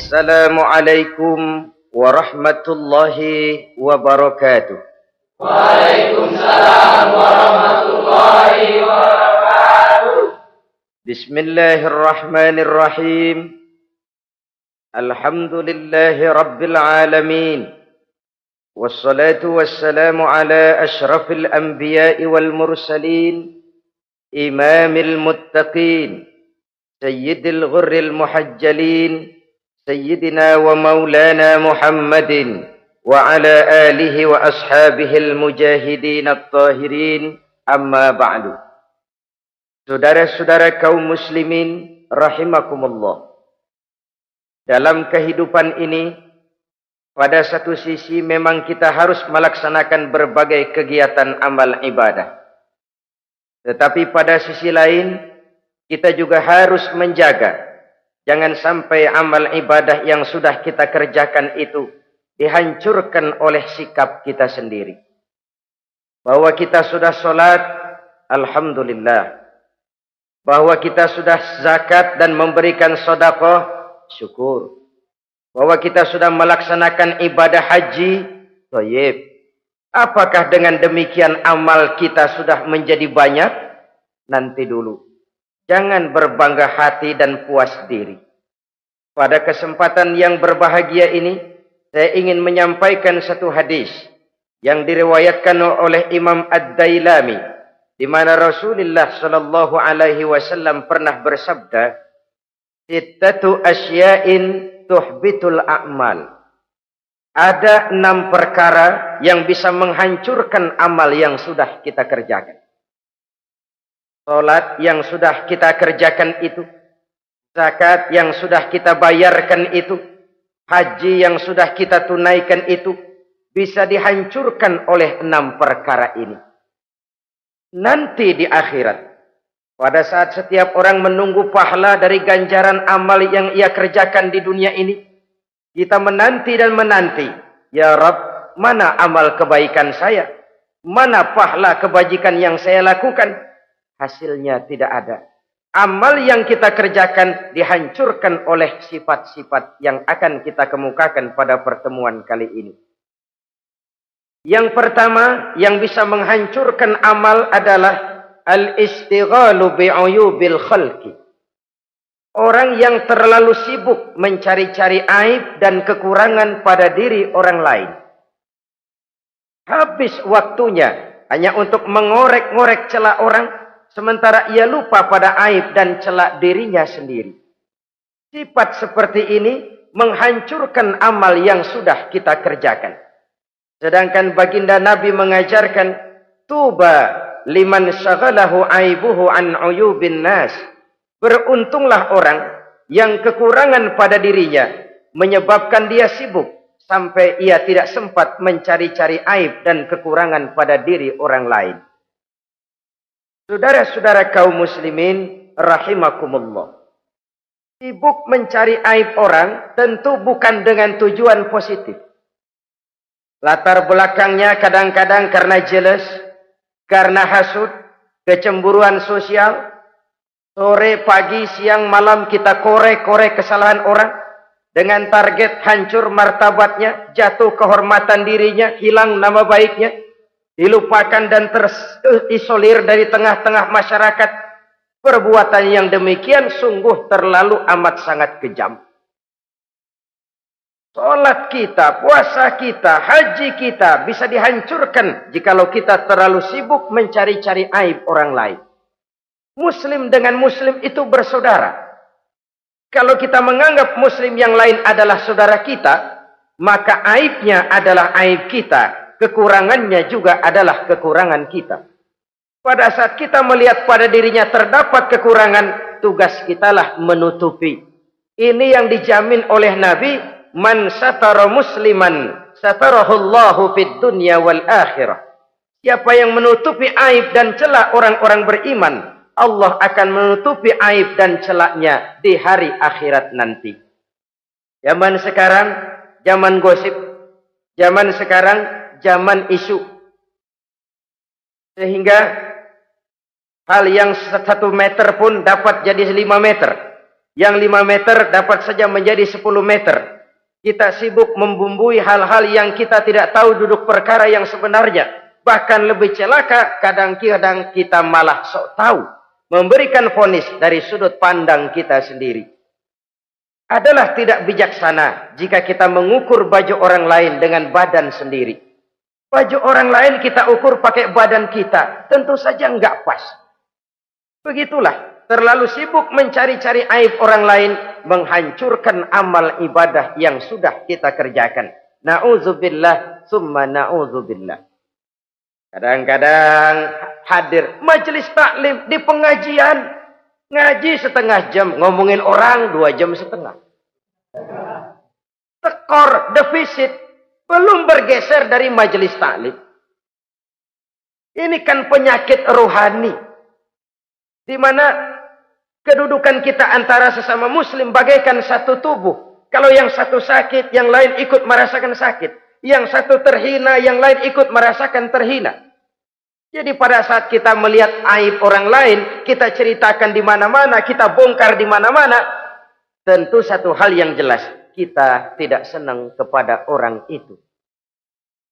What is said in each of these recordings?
Assalamualaikum warahmatullahi wabarakatuh. Waalaikumsalam warahmatullahi wabarakatuh. Bismillahirrahmanirrahim. Alhamdulillahi rabbil alamin. Wassalatu wassalamu ala ashrafil anbiya'i wal mursalin, imamil muttaqin, sayyidil ghurril muhajjalin, sayyidina wa maulana Muhammadin wa ala alihi wa ashabihil mujahidin at-tahirin, amma ba'du. Saudara-saudara kaum muslimin rahimakumullah. Dalam kehidupan ini, pada satu sisi memang kita harus melaksanakan berbagai kegiatan amal ibadah. Tetapi pada sisi lain, kita juga harus menjaga jangan sampai amal ibadah yang sudah kita kerjakan itu dihancurkan oleh sikap kita sendiri. Bahwa kita sudah sholat, alhamdulillah. Bahwa kita sudah zakat dan memberikan sedekah, syukur. Bahwa kita sudah melaksanakan ibadah haji, thayyib. Apakah dengan demikian amal kita sudah menjadi banyak? Nanti dulu. Jangan berbangga hati dan puas diri. Pada kesempatan yang berbahagia ini, saya ingin menyampaikan satu hadis yang diriwayatkan oleh Imam Ad-Dailami, di mana Rasulullah sallallahu alaihi wasallam pernah bersabda, "Sittatu asya'in tuhbitul a'mal." Ada 6 perkara yang bisa menghancurkan amal yang sudah kita kerjakan. Salat yang sudah kita kerjakan itu, zakat yang sudah kita bayarkan itu, haji yang sudah kita tunaikan itu, bisa dihancurkan oleh 6 perkara ini. Nanti di akhirat, pada saat setiap orang menunggu pahala dari ganjaran amal yang ia kerjakan di dunia ini, kita menanti dan menanti, ya Rabb, mana amal kebaikan saya? Mana pahala kebajikan yang saya lakukan? Hasilnya tidak ada. Amal yang kita kerjakan dihancurkan oleh sifat-sifat yang akan kita kemukakan pada pertemuan kali ini. Yang pertama yang bisa menghancurkan amal adalah al-istighalu bi'uyubil khalqi. Orang yang terlalu sibuk mencari-cari aib dan kekurangan pada diri orang lain. Habis waktunya hanya untuk mengorek-ngorek celah orang, sementara ia lupa pada aib dan celak dirinya sendiri. Sifat seperti ini menghancurkan amal yang sudah kita kerjakan. Sedangkan baginda Nabi mengajarkan, tuba liman syaghalahu aibuhu an uyubin nas. Beruntunglah orang yang kekurangan pada dirinya menyebabkan dia sibuk sampai ia tidak sempat mencari-cari aib dan kekurangan pada diri orang lain. Saudara-saudara kaum muslimin rahimakumullah. Sibuk mencari aib orang tentu bukan dengan tujuan positif. Latar belakangnya kadang-kadang karena jealous, karena hasud, kecemburuan sosial. Sore, pagi, siang, malam kita korek-korek kesalahan orang dengan target hancur martabatnya, jatuh kehormatan dirinya, hilang nama baiknya, dilupakan dan terisolir dari tengah-tengah masyarakat. Perbuatan yang demikian sungguh terlalu amat sangat kejam. Salat kita, puasa kita, haji kita bisa dihancurkan jikalau kita terlalu sibuk mencari-cari aib orang lain. Muslim dengan muslim itu bersaudara. Kalau kita menganggap muslim yang lain adalah saudara kita, maka aibnya adalah aib kita, kekurangannya juga adalah kekurangan kita. Pada saat kita melihat pada dirinya terdapat kekurangan, tugas kitalah menutupi. Ini yang dijamin oleh Nabi, man satara musliman satarahullahu fid dunya wal akhirah. Siapa yang menutupi aib dan celah orang-orang beriman, Allah akan menutupi aib dan celaknya di hari akhirat nanti. Zaman sekarang, zaman gosip. Zaman sekarang, zaman isu. Sehingga hal yang 1 meter pun dapat jadi 5 meter. Yang 5 meter dapat saja menjadi 10 meter. Kita sibuk membumbui hal-hal yang kita tidak tahu duduk perkara yang sebenarnya. Bahkan lebih celaka, kadang-kadang kita malah sok tahu. Memberikan vonis dari sudut pandang kita sendiri. Adalah tidak bijaksana jika kita mengukur baju orang lain dengan badan sendiri. Baju orang lain kita ukur pakai badan kita. Tentu saja enggak pas. Begitulah. Terlalu sibuk mencari-cari aib orang lain. Menghancurkan amal ibadah yang sudah kita kerjakan. Na'udzubillah summa na'udzubillah. Kadang-kadang hadir majelis taklim di pengajian. Ngaji setengah jam. Ngomongin orang 2 jam setengah. Tekor, defisit. Belum bergeser dari majelis taklim. Ini kan penyakit rohani. Di mana kedudukan kita antara sesama muslim bagaikan satu tubuh. Kalau yang satu sakit, yang lain ikut merasakan sakit. Yang satu terhina, yang lain ikut merasakan terhina. Jadi pada saat kita melihat aib orang lain, kita ceritakan di mana-mana, kita bongkar di mana-mana, tentu satu hal yang jelas, kita tidak senang kepada orang itu.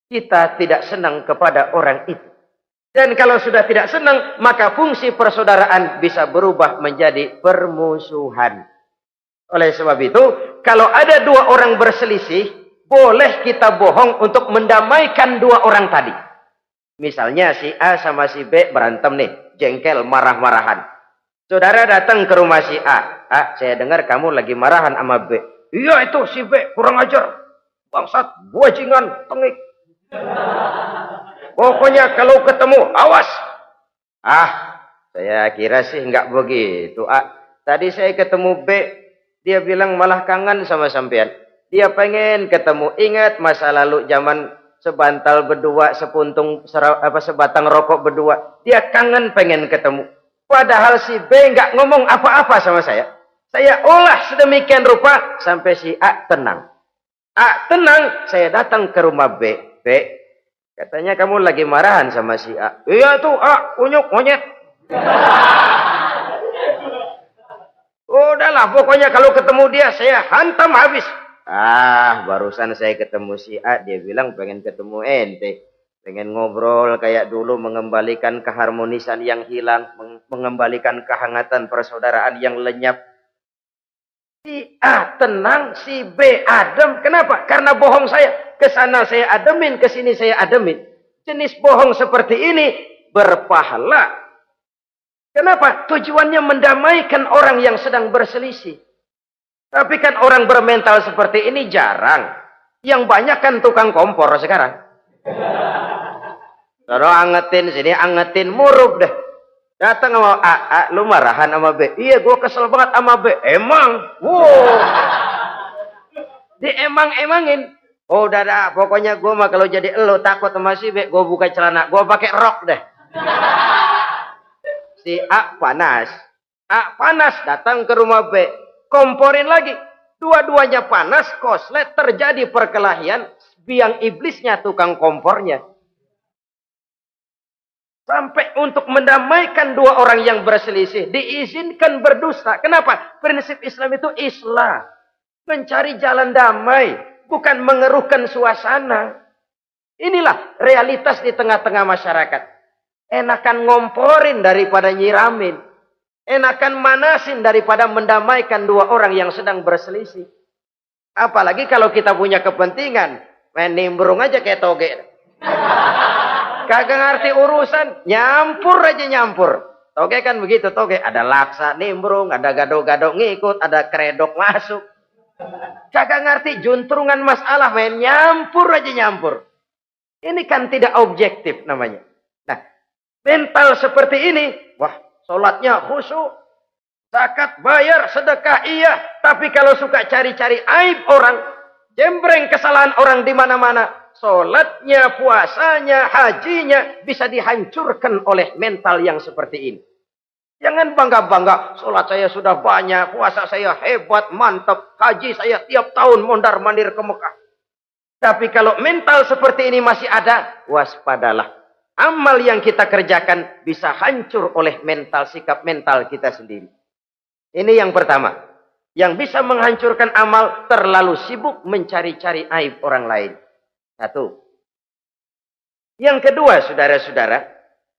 Kita tidak senang kepada orang itu. Dan kalau sudah tidak senang, maka fungsi persaudaraan bisa berubah menjadi permusuhan. Oleh sebab itu, kalau ada 2 orang berselisih, boleh kita bohong untuk mendamaikan 2 orang tadi. Misalnya si A sama si B berantem nih, jengkel, marah-marahan. Saudara datang ke rumah si A. A, saya dengar kamu lagi marahan sama B. Iya itu si B, kurang ajar. Bangsat, bajingan, tengik. Pokoknya kalau ketemu, awas. Ah, saya kira sih enggak begitu. Ah, tadi saya ketemu B, dia bilang malah kangen sama sampean. Dia pengen ketemu. Ingat masa lalu zaman sebantal berdua, sebatang rokok berdua. Dia kangen pengen ketemu. Padahal si B enggak ngomong apa-apa sama saya. Saya olah sedemikian rupa sampai si A tenang. A tenang, saya datang ke rumah B. B, katanya kamu lagi marahan sama si A. Iya tuh A, unyuk monyet. Udahlah, pokoknya kalau ketemu dia saya hantam habis. Ah, barusan saya ketemu si A, dia bilang pengen ketemu ente. Pengen ngobrol kayak dulu, mengembalikan keharmonisan yang hilang, mengembalikan kehangatan persaudaraan yang lenyap. Si A tenang, si B adem. Kenapa? Karena bohong saya. Kesana saya ademin, kesini saya ademin. Jenis bohong seperti ini berpahala. Kenapa? Tujuannya mendamaikan orang yang sedang berselisih. Tapi kan orang bermental seperti ini jarang. Yang banyak kan tukang kompor sekarang. Kalau angetin sini, angetin murub deh. Datang sama A, lu marahan sama B. Iya, gue kesel banget sama B. Emang? Wow. Diemang-emangin. Oh, udah, pokoknya gue mah kalau jadi elo takut sama si B, gue buka celana, gue pakai rok deh. Si A panas. A panas, datang ke rumah B. Komporin lagi. Dua-duanya panas, koslet, terjadi perkelahian. Biang iblisnya tukang kompornya. Sampai untuk mendamaikan 2 orang yang berselisih. Diizinkan berdusta. Kenapa? Prinsip Islam itu islah. Mencari jalan damai. Bukan mengeruhkan suasana. Inilah realitas di tengah-tengah masyarakat. Enakan ngomporin daripada nyiramin. Enakan manasin daripada mendamaikan 2 orang yang sedang berselisih. Apalagi kalau kita punya kepentingan. Main nimbrung aja kayak toge. Kagak ngerti urusan. Nyampur aja nyampur. Toge kan begitu toge. Ada laksa nimbrung. Ada gado-gado ngikut. Ada kredok masuk. Kagak ngerti juntrungan masalah, main nyampur aja nyampur. Ini kan tidak objektif namanya. Nah, mental seperti ini, wah, sholatnya khusyuk, zakat bayar, sedekah iya, tapi kalau suka cari-cari aib orang, jembreng kesalahan orang di mana-mana, sholatnya, puasanya, hajinya bisa dihancurkan oleh mental yang seperti ini. Jangan bangga-bangga, sholat saya sudah banyak, puasa saya hebat, mantap, haji saya tiap tahun mondar-mandir ke Mekah. Tapi kalau mental seperti ini masih ada, waspadalah. Amal yang kita kerjakan bisa hancur oleh mental, sikap mental kita sendiri. Ini yang pertama. Yang bisa menghancurkan amal terlalu sibuk mencari-cari aib orang lain. Satu. Yang kedua, saudara-saudara,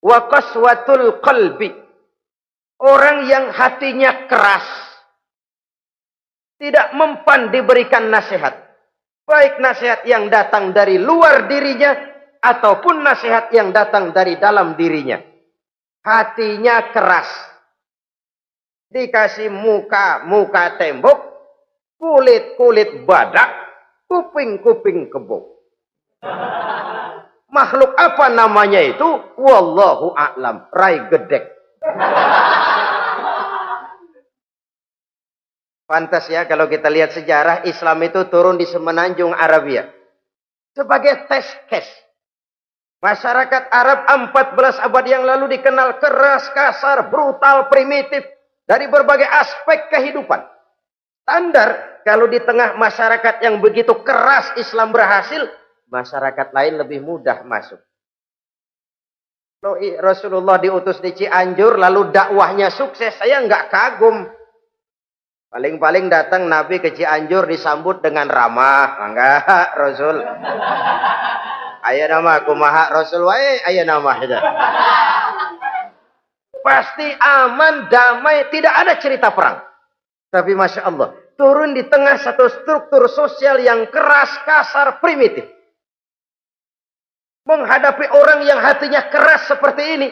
wa qaswatul qalbi. Orang yang hatinya keras, tidak mempan diberikan nasihat. Baik nasihat yang datang dari luar dirinya ataupun nasihat yang datang dari dalam dirinya. Hatinya keras. Dikasih muka tembok, kulit badak, kuping kebo. Makhluk apa namanya itu? Wallahu a'lam. Rai gedek. Pantas ya kalau kita lihat sejarah, Islam itu turun di semenanjung Arabia. Sebagai test case. Masyarakat Arab 14 abad yang lalu dikenal keras, kasar, brutal, primitif. Dari berbagai aspek kehidupan. Standar, kalau di tengah masyarakat yang begitu keras Islam berhasil, masyarakat lain lebih mudah masuk. Rasulullah diutus di Cianjur, lalu dakwahnya sukses, saya nggak kagum. Paling-paling datang Nabi ke Cianjur disambut dengan ramah. Enggak, Rasul. Ayo nama kumaha Rasul wae, ayo nama saja. Pasti aman, damai, tidak ada cerita perang. Tapi Masya Allah, turun di tengah satu struktur sosial yang keras, kasar, primitif. Menghadapi orang yang hatinya keras seperti ini.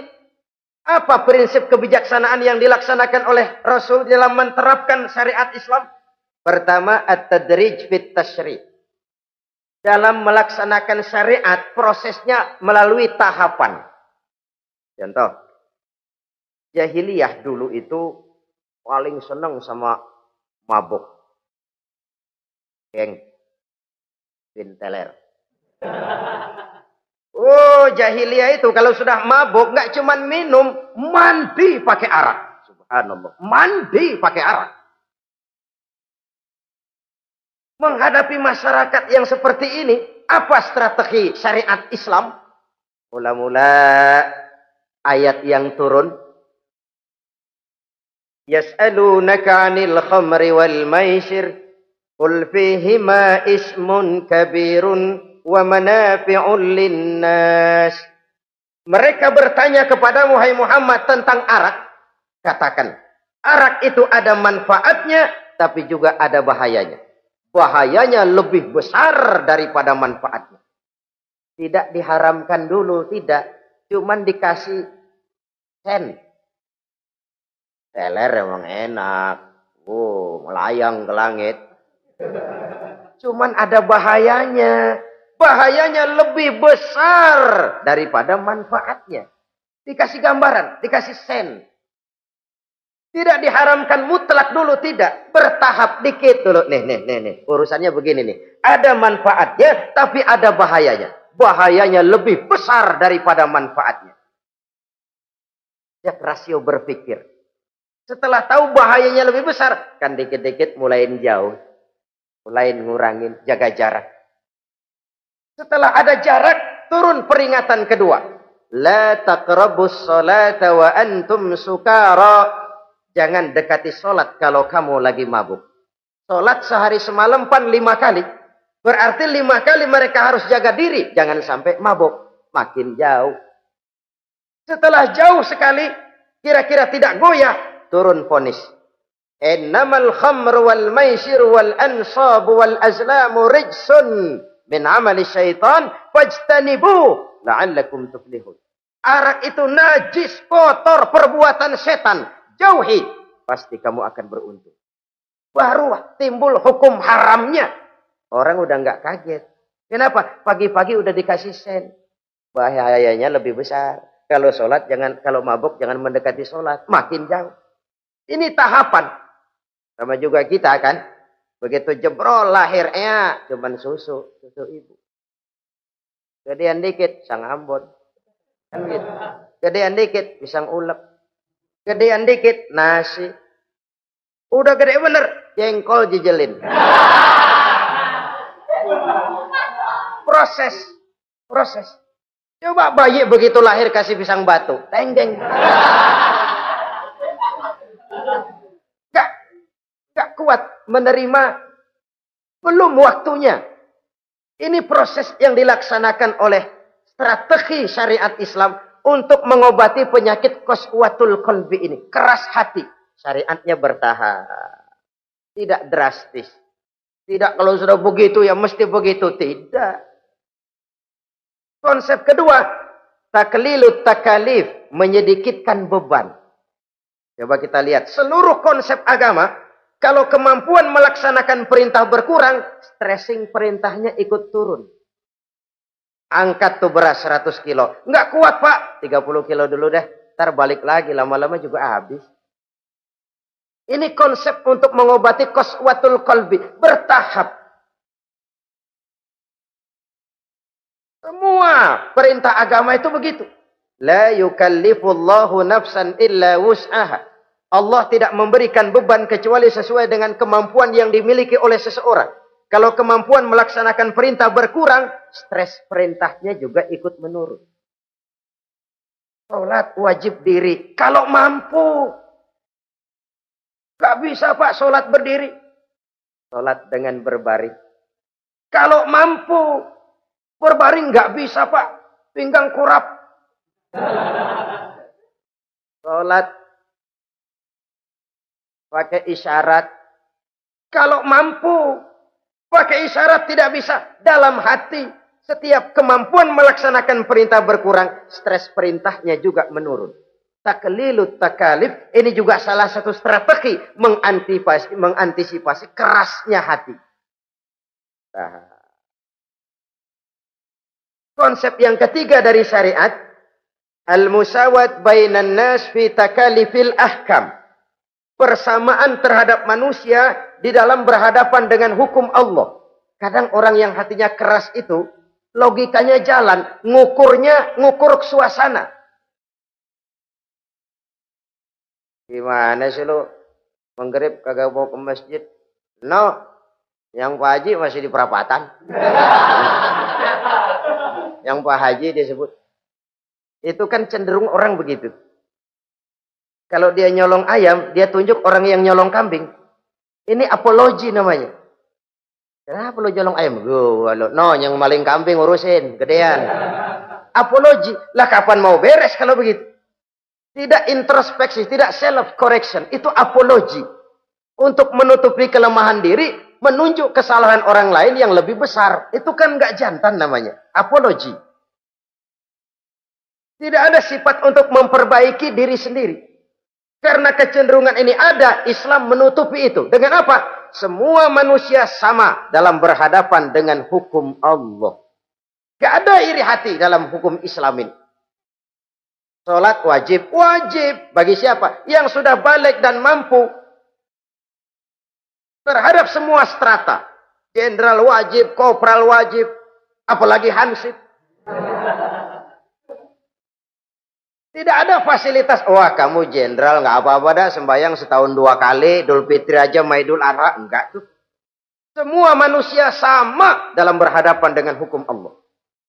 Apa prinsip kebijaksanaan yang dilaksanakan oleh Rasul dalam menerapkan syariat Islam? Pertama, at-tadrij fit tasyri'. Dalam melaksanakan syariat, prosesnya melalui tahapan. Contoh. Jahiliyah dulu itu paling senang sama mabuk. Geng. Pinteler. Oh, jahiliyah itu kalau sudah mabuk nggak cuman minum, mandi pakai arak. Subhanallah. Mandi pakai arak. Menghadapi masyarakat yang seperti ini, apa strategi syariat Islam? Mula-mula ayat yang turun. Yas'alunaka 'anil khamri wal maisir qul fihima ismun kabirun wa manafi'un linnas. Mereka bertanya kepadamu hai Muhammad tentang arak. Katakan, arak itu ada manfaatnya tapi juga ada bahayanya. Bahayanya lebih besar daripada manfaatnya. Tidak diharamkan dulu, tidak. Cuman dikasih sen. Teler emang enak. Melayang ke langit. Cuman ada bahayanya. Bahayanya lebih besar daripada manfaatnya. Dikasih gambaran, dikasih sen. Tidak diharamkan mutlak dulu, tidak. Bertahap dikit dulu. Nih. Urusannya begini nih. Ada manfaatnya, tapi ada bahayanya. Bahayanya lebih besar daripada manfaatnya. Jak rasio berpikir. Setelah tahu bahayanya lebih besar, kan dikit-dikit mulain jauh. Mulain ngurangin, jaga jarak. Setelah ada jarak, turun peringatan kedua. La taqrabus salata wa antum sukara. Jangan dekati sholat kalau kamu lagi mabuk. Sholat sehari semalam 5 kali. Berarti 5 kali mereka harus jaga diri. Jangan sampai mabuk. Makin jauh. Setelah jauh sekali, kira-kira tidak goyah. Turun vonis. Innamal khamru wal maisir wal ansabu wal azlamu rijsun min amali syaitan fajtanibu la'allakum tuflihun. Arak itu najis, kotor, perbuatan setan. Jauhi. Pasti kamu akan beruntung. Baru timbul hukum haramnya. Orang udah nggak kaget. Kenapa? Pagi-pagi udah dikasih sen. Bahayanya lebih besar. Kalau sholat jangan, kalau mabuk jangan mendekati sholat. Makin jauh. Ini tahapan. Sama juga kita kan. Begitu jebrol lahirnya cuman susu ibu. Gedean dikit sang Ambon. Kan gitu. Gedean dikit pisang ulek. Gedean dikit nasi. Udah gede bener jengkol jejelin. Proses. Coba bayi begitu lahir kasih pisang batu. Teng-teng. Gak kuat. menerima? Belum waktunya. Ini proses yang dilaksanakan oleh strategi syariat Islam untuk mengobati penyakit qaswatul qalbi ini. Keras hati. Syariatnya bertahap. Tidak drastis. Tidak kalau sudah begitu ya mesti begitu. Tidak. Konsep kedua, taklilut takalif, menyedikitkan beban. Coba kita lihat, seluruh konsep agama, kalau kemampuan melaksanakan perintah berkurang, stressing perintahnya ikut turun. Angkat tuh beras 100 kilo. Enggak kuat pak, 30 kilo dulu deh. Ntar balik lagi, lama-lama juga habis. Ini konsep untuk mengobati qaswatul qalbi. Bertahap. Semua perintah agama itu begitu. La yukallifullahu nafsan illa wus'aha. Allah tidak memberikan beban kecuali sesuai dengan kemampuan yang dimiliki oleh seseorang. Kalau kemampuan melaksanakan perintah berkurang, stres perintahnya juga ikut menurun. Sholat wajib diri. Kalau mampu. Gak bisa pak sholat berdiri. Sholat dengan berbaring. Kalau mampu. Berbaring gak bisa pak. Pinggang kurap. Sholat pakai isyarat. Kalau mampu pakai isyarat tidak bisa. Dalam hati setiap kemampuan melaksanakan perintah berkurang, stres perintahnya juga menurun. Taklilut takalif ini juga salah satu strategi mengantisipasi kerasnya hati. Nah. Konsep yang ketiga dari syariat, al-musawat bainan nas fi takalifil ahkam. Persamaan terhadap manusia di dalam berhadapan dengan hukum Allah. Kadang orang yang hatinya keras itu, logikanya jalan, ngukur suasana. Gimana sih lu? Menggrib kagak mau ke masjid? No, yang Pak Haji masih di perapatan. Yang Pak Haji disebut. Itu kan cenderung orang begitu. Kalau dia nyolong ayam, dia tunjuk orang yang nyolong kambing. Ini apologi namanya. Kenapa lo nyolong ayam? No, yang maling kambing urusin, gedean. Apologi. Lah kapan mau beres kalau begitu? Tidak introspeksi, tidak self correction. Itu apologi. Untuk menutupi kelemahan diri, menunjuk kesalahan orang lain yang lebih besar. Itu kan nggak jantan namanya. Apologi. Tidak ada sifat untuk memperbaiki diri sendiri. Karena kecenderungan ini ada, Islam menutupi itu. Dengan apa? Semua manusia sama dalam berhadapan dengan hukum Allah. Gak ada iri hati dalam hukum Islam ini. Sholat wajib. Wajib. Bagi siapa? Yang sudah balik dan mampu. Terhadap semua strata. Jenderal wajib, kopral wajib. Apalagi hansip. Tidak ada fasilitas. Wah kamu jenderal nggak apa-apa dah sembahyang setahun 2 kali. Idul Fitri aja sama Idul Adha. Enggak tuh. Semua manusia sama dalam berhadapan dengan hukum Allah.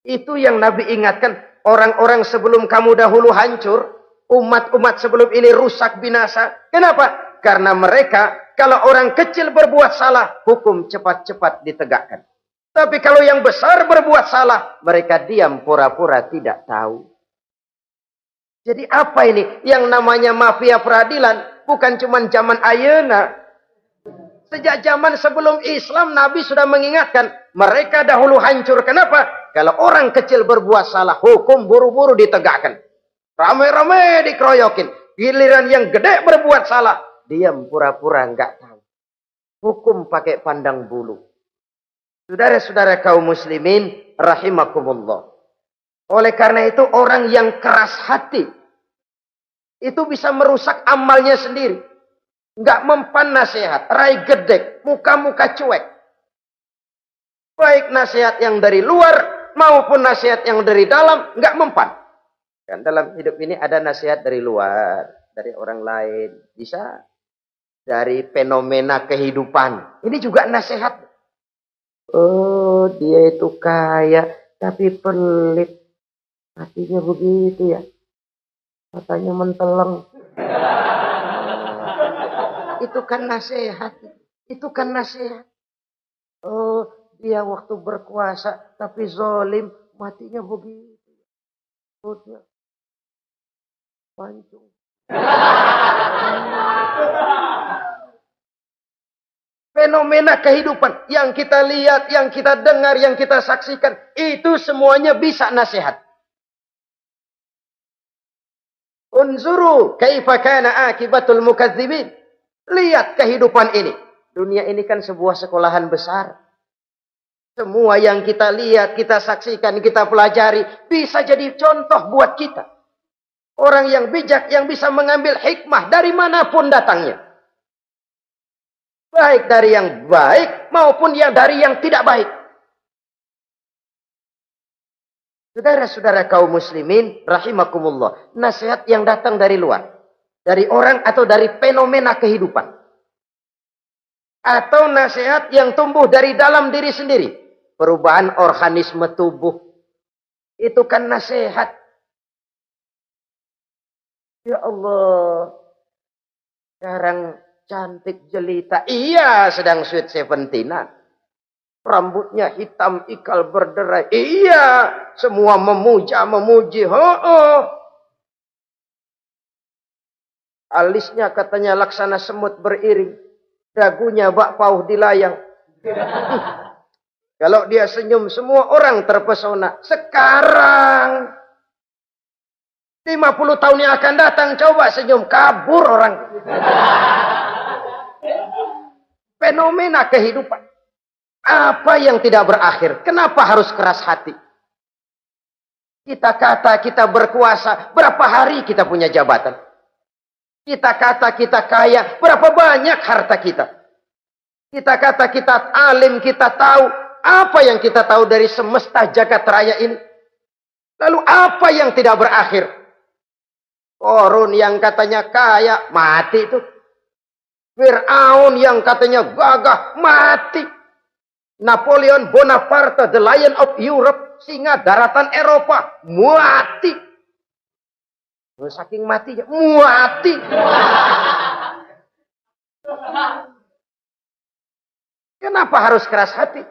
Itu yang Nabi ingatkan. Orang-orang sebelum kamu dahulu hancur. Umat-umat sebelum ini rusak binasa. Kenapa? Karena mereka kalau orang kecil berbuat salah. Hukum cepat-cepat ditegakkan. Tapi kalau yang besar berbuat salah. Mereka diam pura-pura tidak tahu. Jadi apa ini? Yang namanya mafia peradilan bukan cuma zaman ayeuna. Sejak zaman sebelum Islam Nabi sudah mengingatkan. Mereka dahulu hancur. Kenapa? Kalau orang kecil berbuat salah, hukum buru-buru ditegakkan. Rame-rame dikeroyokin. Giliran yang gede berbuat salah, diam pura-pura enggak tahu. Hukum pakai pandang bulu. Saudara-saudara kaum muslimin rahimakumullah. Oleh karena itu orang yang keras hati itu bisa merusak amalnya sendiri. Enggak mempan nasihat, rai gedek, muka-muka cuek. Baik nasihat yang dari luar maupun nasihat yang dari dalam enggak mempan. Kan dalam hidup ini ada nasihat dari luar, dari orang lain, bisa dari fenomena kehidupan. Ini juga nasihat. Oh, dia itu kaya tapi pelit. Hatinya begitu ya. Katanya menteleng. Itu kan nasihat. Itu kan nasihat. Oh, dia waktu berkuasa tapi zalim, matinya begitu. Perutnya pancung. Fenomena kehidupan yang kita lihat, yang kita dengar, yang kita saksikan, itu semuanya bisa nasihat. Unzuru kaifa kana akibatul mukadzibin. Lihat kehidupan ini. Dunia ini kan sebuah sekolahan besar. Semua yang kita lihat, kita saksikan, kita pelajari, bisa jadi contoh buat kita. Orang yang bijak, yang bisa mengambil hikmah dari manapun datangnya. Baik dari yang baik maupun dari yang tidak baik. Saudara-saudara kaum muslimin, rahimakumullah. Nasihat yang datang dari luar. Dari orang atau dari fenomena kehidupan. Atau nasihat yang tumbuh dari dalam diri sendiri. Perubahan organisme tubuh. Itu kan nasihat. Ya Allah. Sekarang cantik jelita. Iya, sedang sweet 17-an. Rambutnya hitam, ikal berderai. Iya, semua memuji. Alisnya katanya laksana semut beriring. Dagunya bak pauh dilayang. Kalau dia senyum, semua orang terpesona. Sekarang 50 tahun yang akan datang, coba senyum, kabur orang. Fenomena kehidupan. Apa yang tidak berakhir? Kenapa harus keras hati? Kita kata kita berkuasa, berapa hari kita punya jabatan? Kita kata kita kaya, berapa banyak harta kita? Kita kata kita alim, kita tahu. Apa yang kita tahu dari semesta jagat raya ini? Lalu apa yang tidak berakhir? Korun yang katanya kaya, mati itu. Fir'aun yang katanya gagah, mati. Napoleon Bonaparte, the Lion of Europe, singa daratan Eropa, mati. Saking matinya, mati. Kenapa harus keras hati?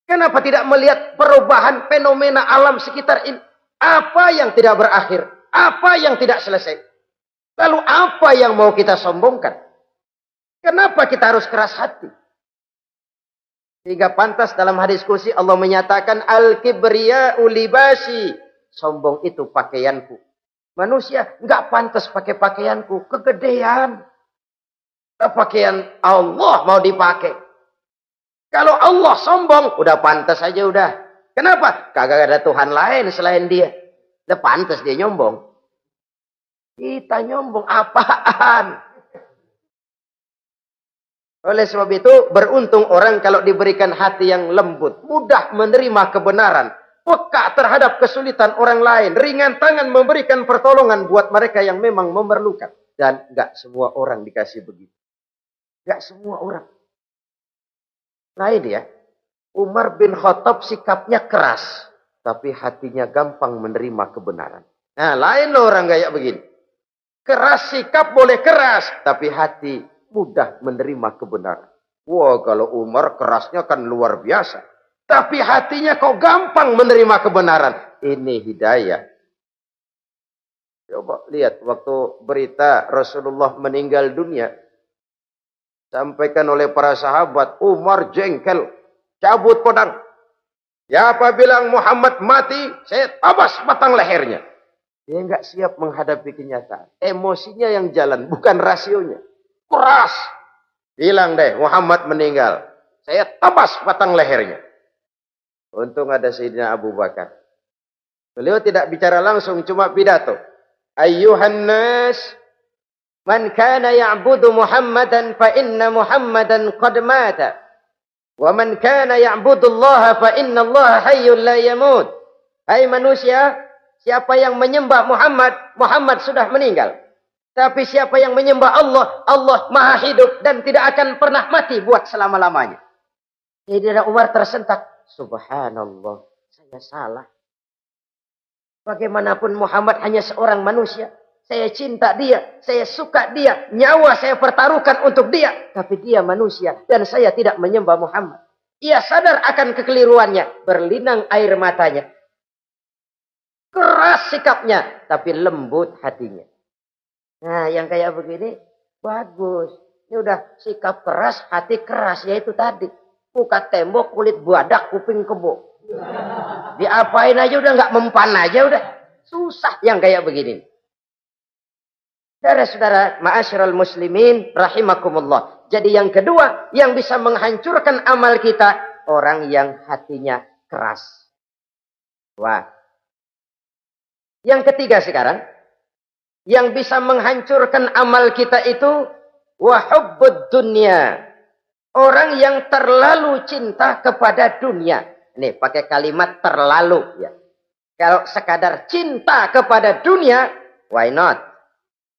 Kenapa tidak melihat perubahan fenomena alam sekitar ini? Apa yang tidak berakhir? Apa yang tidak selesai? Lalu apa yang mau kita sombongkan? Kenapa kita harus keras hati? Sehingga pantas dalam hadis kursi Allah menyatakan al-kibriya'u libasi. Sombong itu pakaianku. Manusia nggak pantas pakai pakaianku, kegedean. Pakaian Allah mau dipakai. Kalau Allah sombong, udah pantas aja udah. Kenapa? Kagak ada Tuhan lain selain dia. Udah pantas dia nyombong. Kita nyombong apaan? Oleh sebab itu, beruntung orang kalau diberikan hati yang lembut, mudah menerima kebenaran, peka terhadap kesulitan orang lain, ringan tangan memberikan pertolongan buat mereka yang memang memerlukan. Dan enggak semua orang dikasih begitu. Enggak semua orang. Lain ya, Umar bin Khattab sikapnya keras, tapi hatinya gampang menerima kebenaran. Nah, lain loh orang kayak begini. Keras sikap boleh keras, tapi hati mudah menerima kebenaran. Wah, kalau Umar kerasnya kan luar biasa. Tapi hatinya kok gampang menerima kebenaran. Ini hidayah. Coba lihat waktu berita Rasulullah meninggal dunia. Sampaikan oleh para sahabat, Umar jengkel. Cabut pedang. Siapa bilang Muhammad mati, saya tabas batang lehernya. Dia nggak siap menghadapi kenyataan. Emosinya yang jalan, bukan rasionya. Keras. Bilang deh, Muhammad meninggal. Saya tabas batang lehernya. Untung ada Sayyidina Abu Bakar. Beliau tidak bicara langsung, cuma pidato. Ayyuhan nas, man kana ya'budu Muhammadan fa inna Muhammadan qad mata. Wa man kana ya'budu Allah fa inna Allah hayyun la yamut. Hai manusia, siapa yang menyembah Muhammad, Muhammad sudah meninggal. Tapi siapa yang menyembah Allah, Allah maha hidup dan tidak akan pernah mati buat selama-lamanya. Sayyidina Umar tersentak. Subhanallah, saya salah. Bagaimanapun Muhammad hanya seorang manusia. saya cinta dia, saya suka dia, nyawa saya pertaruhkan untuk dia. Tapi dia manusia dan saya tidak menyembah Muhammad. Ia sadar akan kekeliruannya, berlinang air matanya. Keras sikapnya, tapi lembut hatinya. Nah, yang kayak begini, bagus. Ini udah sikap keras, hati keras, yaitu tadi. Muka tembok, kulit badak, kuping kebo. Diapain aja udah nggak mempan aja udah. Susah yang kayak begini. Saudara-saudara, ma'asyiral muslimin rahimakumullah. Jadi yang kedua yang bisa menghancurkan amal kita, orang yang hatinya keras. Wah. Yang ketiga sekarang, yang bisa menghancurkan amal kita itu wa hubbud dunya. Orang yang terlalu cinta kepada dunia. Nih, pakai kalimat terlalu ya. Kalau sekadar cinta kepada dunia, why not?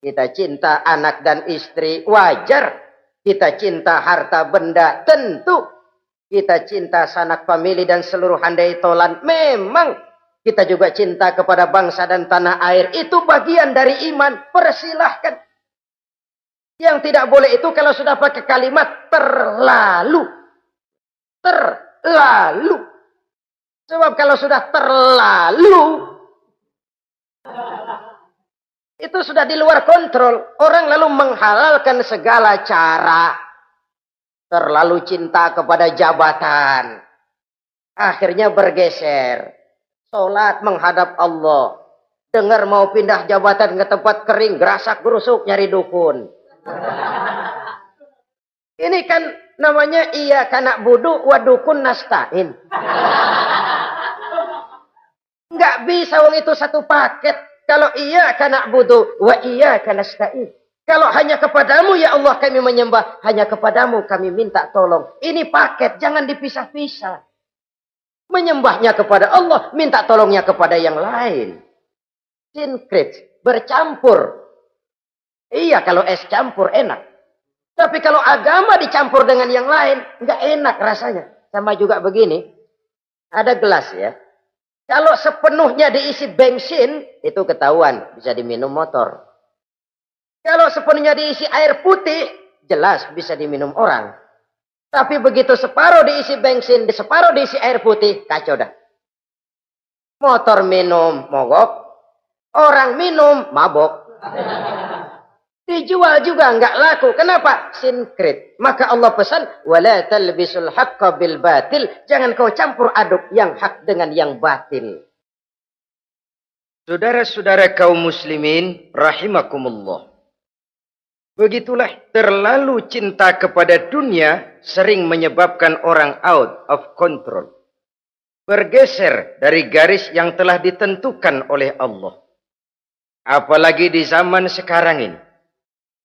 Kita cinta anak dan istri, wajar. Kita cinta harta benda, tentu. Kita cinta sanak famili dan seluruh handai tolan, memang. Kita juga cinta kepada bangsa dan tanah air. Itu bagian dari iman, persilahkan. Yang tidak boleh itu kalau sudah pakai kalimat terlalu. Terlalu. Sebab kalau sudah terlalu, itu sudah di luar kontrol. Orang lalu menghalalkan segala cara. Terlalu cinta kepada jabatan. Akhirnya bergeser. Sholat menghadap Allah. Dengar mau pindah jabatan ke tempat kering. Gerasak gerusuk nyari dukun. Ini kan namanya iya kanak budu wa dukun nasta'in. Nggak bisa wong itu satu paket. Kalau iya kana budu wa iya kana nasta'in. Kalau hanya kepadamu ya Allah kami menyembah, hanya kepadamu kami minta tolong. Ini paket, jangan dipisah-pisah. Menyembahnya kepada Allah, minta tolongnya kepada yang lain. Sinkret, bercampur. Iya kalau es campur enak. Tapi kalau agama dicampur dengan yang lain, nggak enak rasanya. Sama juga begini, ada gelas ya. Kalau sepenuhnya diisi bensin, itu ketahuan. Bisa diminum motor. Kalau sepenuhnya diisi air putih, jelas bisa diminum orang. Tapi begitu separuh diisi bensin, separuh diisi air putih, kacau dah. Motor minum, mogok. Orang minum, mabok. Dijual juga nggak laku. Kenapa? Sinkret. Maka Allah pesan, wala talbisul haqqa bil batil. Jangan kau campur aduk yang hak dengan yang batil. Saudara-saudara kaum muslimin rahimakumullah. Begitulah terlalu cinta kepada dunia sering menyebabkan orang out of control. Bergeser dari garis yang telah ditentukan oleh Allah. Apalagi di zaman sekarang ini.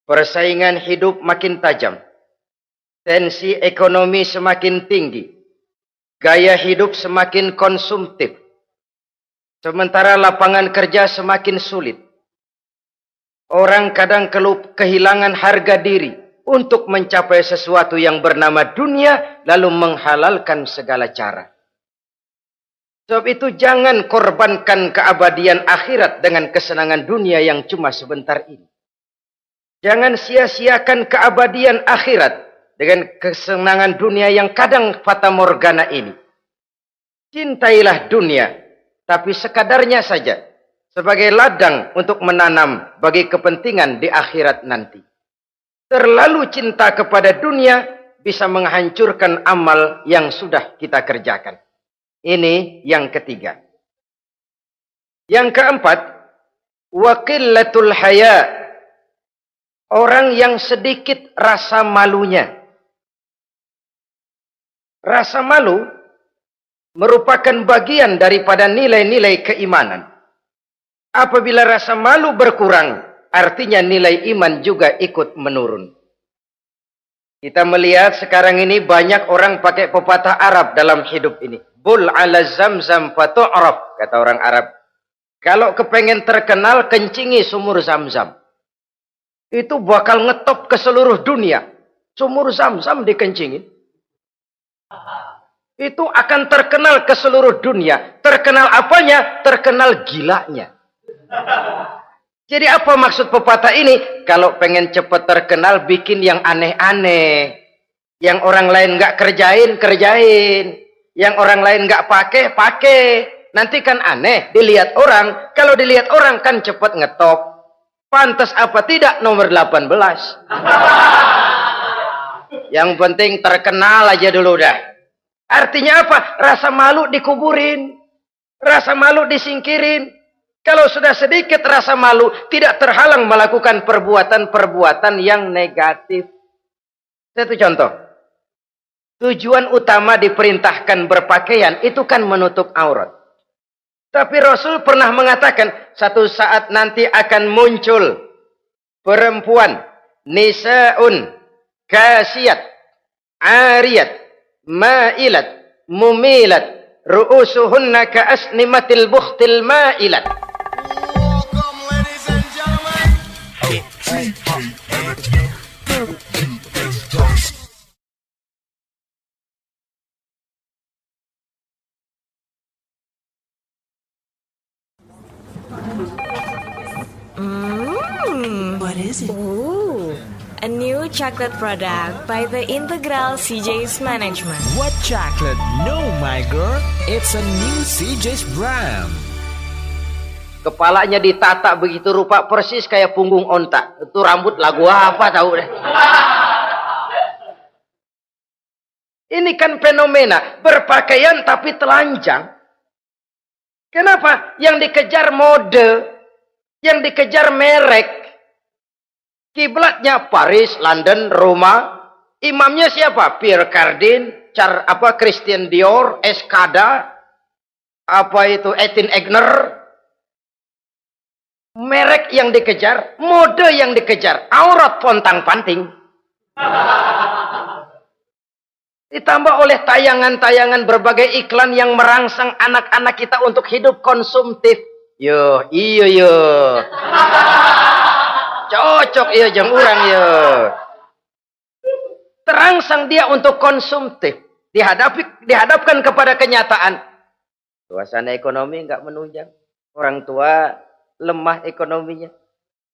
Persaingan hidup makin tajam. Tensi ekonomi semakin tinggi. Gaya hidup semakin konsumtif. Sementara lapangan kerja semakin sulit. Orang kadang kehilangan harga diri untuk mencapai sesuatu yang bernama dunia, lalu menghalalkan segala cara. Sebab itu jangan korbankan keabadian akhirat dengan kesenangan dunia yang cuma sebentar ini. Jangan sia-siakan keabadian akhirat dengan kesenangan dunia yang kadang fata morgana ini. Cintailah dunia, tapi sekadarnya saja. Sebagai ladang untuk menanam bagi kepentingan di akhirat nanti. Terlalu cinta kepada dunia bisa menghancurkan amal yang sudah kita kerjakan. Ini yang ketiga. Yang keempat, waqillatul haya. Orang yang sedikit rasa malunya. Rasa malu merupakan bagian daripada nilai-nilai keimanan. Apabila rasa malu berkurang, artinya nilai iman juga ikut menurun. Kita melihat sekarang ini banyak orang pakai pepatah Arab dalam hidup ini. Bul ala zamzam fatu'raf, kata orang Arab. Kalau kepengen terkenal, kencingi sumur Zamzam. Itu bakal ngetop ke seluruh dunia. Sumur Zamzam dikencingin. Itu akan terkenal ke seluruh dunia. Terkenal apanya? Terkenal gilanya. Jadi apa maksud pepatah ini? Kalau pengen cepat terkenal, bikin yang aneh-aneh. Yang orang lain nggak kerjain, kerjain. Yang orang lain nggak pakai, pakai. Nanti kan aneh, dilihat orang. Kalau dilihat orang kan cepat ngetop. Pantas apa tidak nomor 18. Yang penting terkenal aja dulu dah. Artinya apa? Rasa malu dikuburin. Rasa malu disingkirin. Kalau sudah sedikit rasa malu, tidak terhalang melakukan perbuatan-perbuatan yang negatif. Satu contoh. Tujuan utama diperintahkan berpakaian itu kan menutup aurat. Tapi Rasul pernah mengatakan, satu saat nanti akan muncul perempuan, nisa'un, kasiyat, ariyat, ma'ilat, mumilat, ru'usuhunna ka'asnimatil bukhtil ma'ilat. What is it? Ooh, a new chocolate product by the Integral CJ's Management. What chocolate? No, my girl. It's a new CJ's brand. Kepalanya ditata begitu rupa persis kayak punggung onta. Itu rambut lagu apa tahu deh. Ini kan fenomena berpakaian tapi telanjang. Kenapa? Yang dikejar mode, yang dikejar merek. Kiblatnya Paris, London, Roma. Imamnya siapa? Pierre Cardin, Christian Dior, Escada, Etienne Egner. Merek yang dikejar, mode yang dikejar, aurat pontang-panting. Ditambah oleh tayangan-tayangan berbagai iklan yang merangsang anak-anak kita untuk hidup konsumtif. Iyo. Cocok iya jeng urang yo. Terangsang dia untuk konsumtif. Dihadapkan kepada kenyataan. Suasana ekonomi enggak menunjang. Orang tua lemah ekonominya.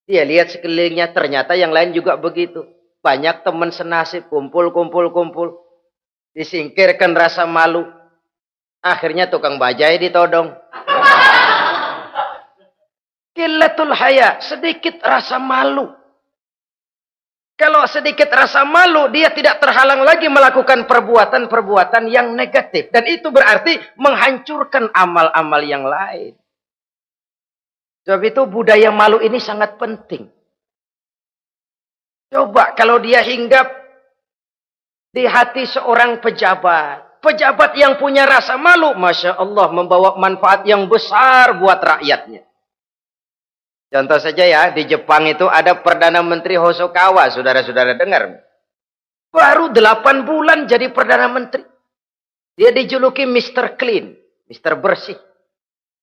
Dia lihat sekelilingnya, ternyata yang lain juga begitu. Banyak teman senasib, kumpul. Disingkirkan rasa malu. Akhirnya tukang bajai ditodong. Qillatul haya, sedikit rasa malu. Kalau sedikit rasa malu, dia tidak terhalang lagi melakukan perbuatan-perbuatan yang negatif. Dan itu berarti menghancurkan amal-amal yang lain. Sebab itu budaya malu ini sangat penting. Coba kalau dia hinggap di hati seorang pejabat. Pejabat yang punya rasa malu, Masya Allah, membawa manfaat yang besar buat rakyatnya. Contoh saja ya, di Jepang itu ada Perdana Menteri Hosokawa, saudara-saudara dengar. Baru 8 bulan jadi Perdana Menteri. Dia dijuluki Mr. Clean, Mr. Bersih.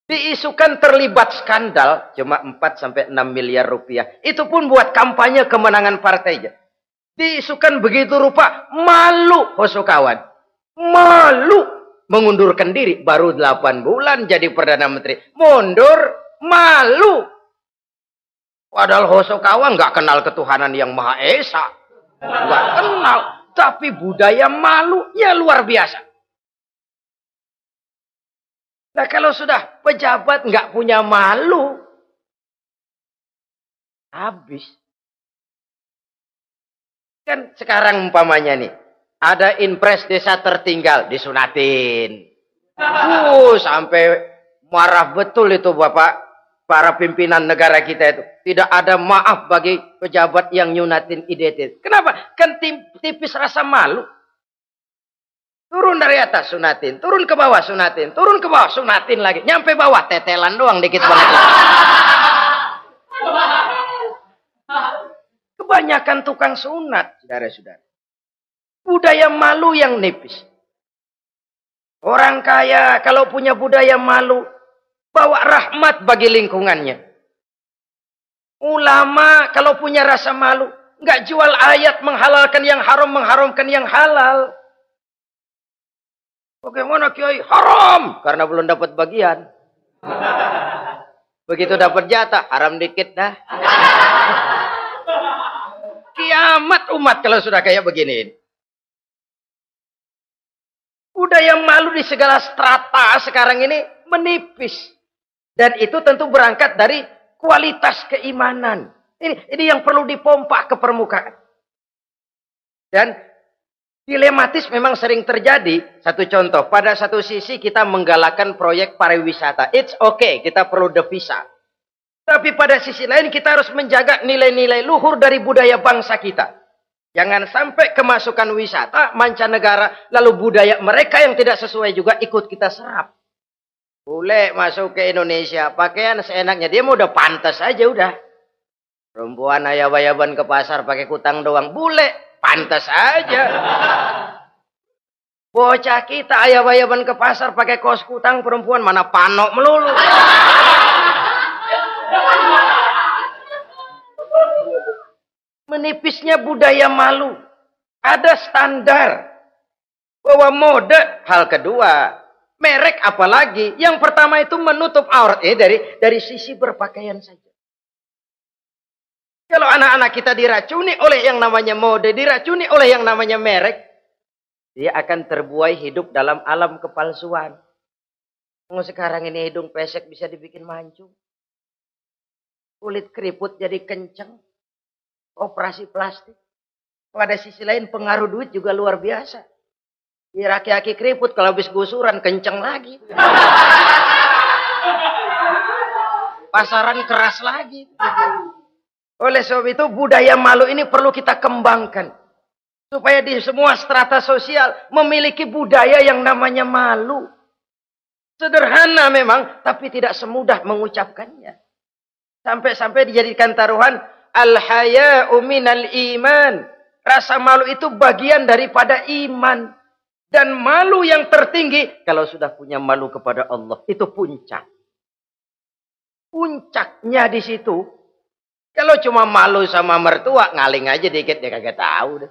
Diisukan terlibat skandal, cuma 4-6 miliar rupiah. Itu pun buat kampanye kemenangan partainya. Diisukan begitu rupa, malu Hosokawan. Malu mengundurkan diri, baru 8 bulan jadi Perdana Menteri. Mundur, malu. Padahal Hosokawa nggak kenal ketuhanan yang Maha Esa. Nggak kenal. Tapi budaya malunya luar biasa. Nah kalau sudah pejabat nggak punya malu. Habis. Kan sekarang umpamanya nih. Ada impres desa tertinggal. Disunatin. Sampai marah betul itu Bapak. Para pimpinan negara kita itu. Tidak ada maaf bagi pejabat yang nyunatin IDT. Kenapa? Kan tipis rasa malu. Turun dari atas sunatin. Turun ke bawah sunatin. Turun ke bawah sunatin lagi. Nyampe bawah tetelan doang dikit banget. Kebanyakan tukang sunat. Saudara-saudara. Budaya malu yang nipis. Orang kaya kalau punya budaya malu. Bawa rahmat bagi lingkungannya. Ulama kalau punya rasa malu. Nggak jual ayat menghalalkan yang haram, mengharamkan yang halal. Bagaimana Kiai? Haram! Karena belum dapat bagian. Begitu dapat jatah, haram dikit dah. Kiamat umat kalau sudah kayak begini. Budaya malu di segala strata sekarang ini menipis. Dan itu tentu berangkat dari kualitas keimanan. Ini yang perlu dipompa ke permukaan. Dan dilematis memang sering terjadi. Satu contoh, pada satu sisi kita menggalakkan proyek pariwisata. It's okay, kita perlu devisa. Tapi pada sisi lain kita harus menjaga nilai-nilai luhur dari budaya bangsa kita. Jangan sampai kemasukan wisata mancanegara, lalu budaya mereka yang tidak sesuai juga ikut kita serap. Bule masuk ke Indonesia, pakaian seenaknya, dia mau udah pantas aja udah. Perempuan ayab-ayaban ke pasar pakai kutang doang, bule pantas aja. Bocah kita ayab-ayaban ke pasar pakai kaos kutang, perempuan mana panok melulu. Menipisnya budaya malu. Ada standar. Bahwa mode, hal kedua. Merek apalagi. Yang pertama itu menutup aurat. Dari sisi berpakaian saja. Kalau anak-anak kita diracuni oleh yang namanya mode, diracuni oleh yang namanya merek, dia akan terbuai hidup dalam alam kepalsuan. Sekarang ini hidung pesek bisa dibikin mancung. Kulit keriput jadi kenceng. Operasi plastik. Pada sisi lain pengaruh duit juga luar biasa. Di aki-aki keriput kalau habis gusuran kenceng lagi. Pasaran keras lagi. Oleh sebab itu budaya malu ini perlu kita kembangkan. Supaya di semua strata sosial memiliki budaya yang namanya malu. Sederhana memang, tapi tidak semudah mengucapkannya. Sampai-sampai dijadikan taruhan al-haya'u minal iman. Rasa malu itu bagian daripada iman. Dan malu yang tertinggi, kalau sudah punya malu kepada Allah, itu puncak. Puncaknya di situ. Kalau cuma malu sama mertua, ngaling aja dikit, dia kagak tahu deh.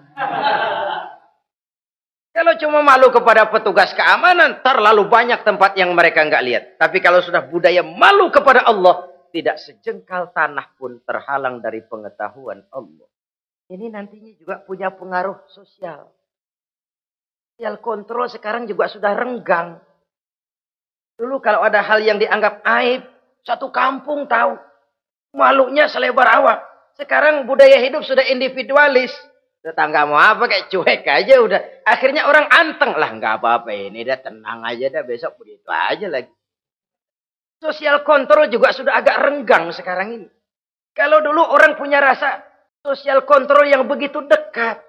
Kalau cuma malu kepada petugas keamanan, terlalu banyak tempat yang mereka nggak lihat. Tapi kalau sudah budaya malu kepada Allah, tidak sejengkal tanah pun terhalang dari pengetahuan Allah. Ini nantinya juga punya pengaruh sosial. Sosial kontrol sekarang juga sudah renggang. Dulu kalau ada hal yang dianggap aib, satu kampung tahu. Malunya selebar awak. Sekarang budaya hidup sudah individualis. Tetangga mau apa kayak cuek aja udah. Akhirnya orang anteng. Lah nggak apa-apa ini dah, tenang aja dah, besok begitu aja lagi. Sosial kontrol juga sudah agak renggang sekarang ini. Kalau dulu orang punya rasa sosial kontrol yang begitu dekat.